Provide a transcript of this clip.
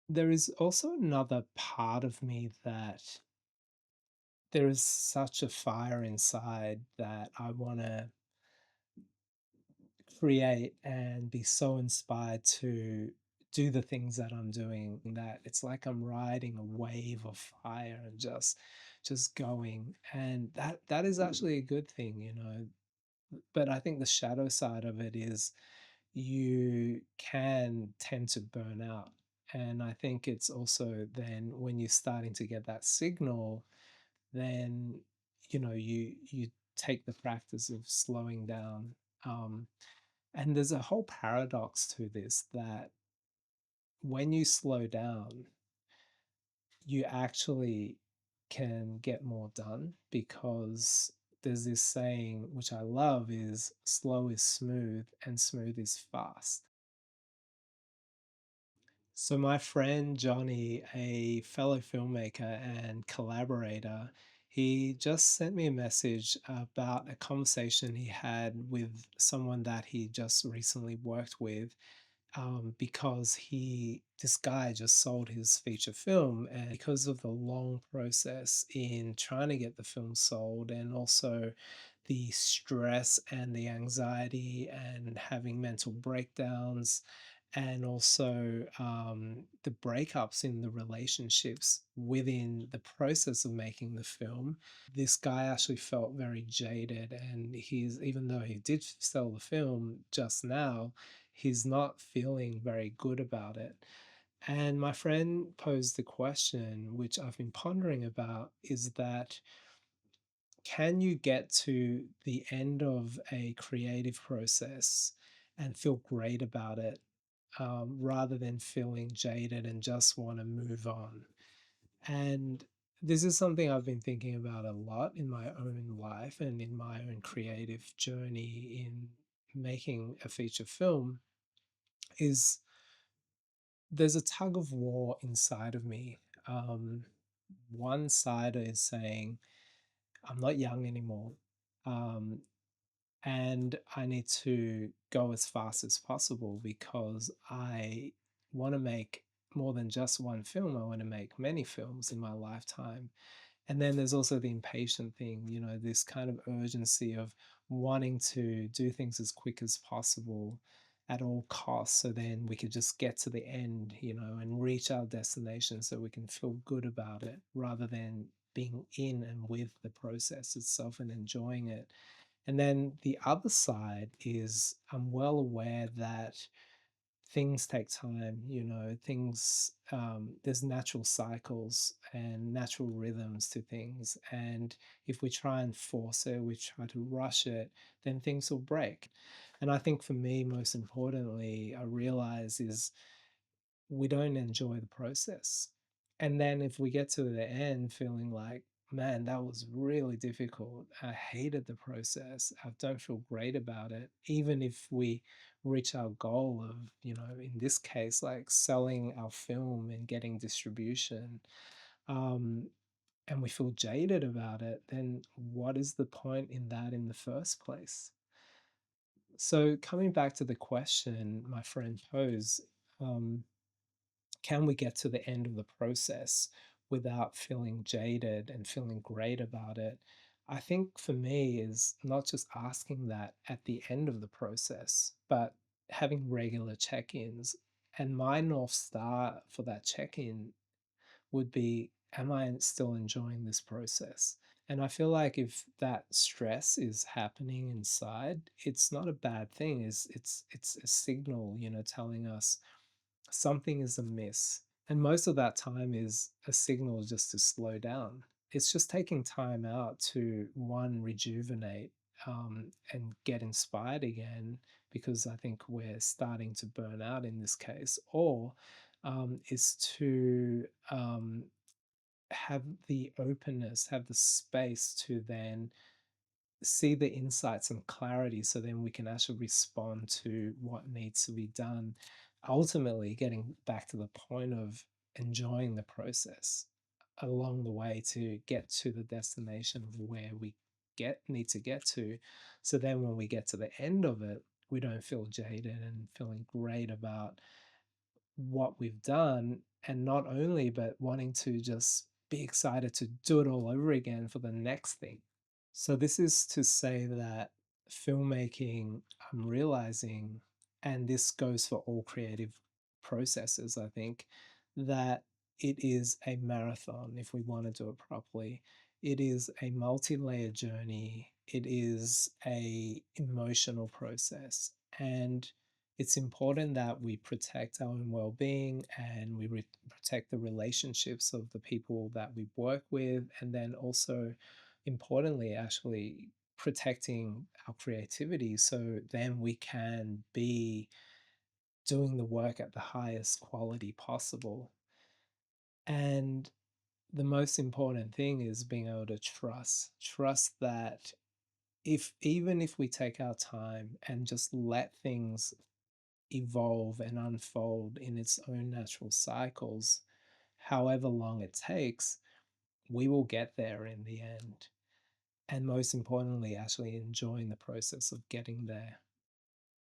There is also another part of me that there is such a fire inside that I want to create and be so inspired to do the things that I'm doing that it's like I'm riding a wave of fire and just going, and that is actually a good thing, but I think the shadow side of it is you can tend to burn out. And I think it's also then when you're starting to get that signal, then you take the practice of slowing down. Um, and there's a whole paradox to this that when you slow down, you actually can get more done because there's this saying which I love is slow is smooth and smooth is fast. So, my friend Johnny, a fellow filmmaker and collaborator, he just sent me a message about a conversation he had with someone that he just recently worked with, because this guy just sold his feature film, and because of the long process in trying to get the film sold, and also the stress and the anxiety and having mental breakdowns, and also the breakups in the relationships within the process of making the film. This guy actually felt very jaded, and he's even though he did sell the film just now, he's not feeling very good about it. And my friend posed the question, which I've been pondering about, is that can you get to the end of a creative process and feel great about it, rather than feeling jaded and just want to move on? And this is something I've been thinking about a lot in my own life and in my own creative journey in making a feature film. Is there's a tug of war inside of me. Um, One side is saying, I'm not young anymore. Um, and I need to go as fast as possible because I want to make more than just one film. I want to make many films in my lifetime. And then there's also the impatient thing, this kind of urgency of wanting to do things as quick as possible at all costs. So then we could just get to the end, and reach our destination so we can feel good about it rather than being in and with the process itself and enjoying it. And then the other side is I'm well aware that things take time, there's natural cycles and natural rhythms to things. And if we try and force it, we try to rush it, then things will break. And I think for me, most importantly, I realize is we don't enjoy the process. And then if we get to the end feeling like, man, that was really difficult, I hated the process, I don't feel great about it, even if we reach our goal of, in this case, like selling our film and getting distribution, um, and we feel jaded about it, then what is the point in that in the first place? So, coming back to the question my friend posed, um, can we get to the end of the process without feeling jaded and feeling great about it? I think for me is not just asking that at the end of the process, but having regular check-ins. And my North Star for that check-in would be, am I still enjoying this process? And I feel like if that stress is happening inside, it's not a bad thing. It's a signal, telling us something is amiss. And most of that time is a signal just to slow down. It's just taking time out to one, rejuvenate, and get inspired again, because I think we're starting to burn out in this case, or is to have the openness, have the space to then see the insights and clarity so then we can actually respond to what needs to be done, ultimately getting back to the point of enjoying the process along the way to get to the destination of where we get need to get to, so then when we get to the end of it we don't feel jaded and feeling great about what we've done, and not only, but wanting to just be excited to do it all over again for the next thing. So, this is to say that filmmaking, I'm realizing, and this goes for all creative processes, I think, that it is a marathon if we want to do it properly. It is a multi-layered journey. It is a emotional process. And it's important that we protect our own well-being, and we protect the relationships of the people that we work with, and then also importantly actually protecting our creativity, so then we can be doing the work at the highest quality possible. And the most important thing is being able to trust that if even if we take our time and just let things evolve and unfold in its own natural cycles, however long it takes, we will get there in the end. And most importantly, actually enjoying the process of getting there.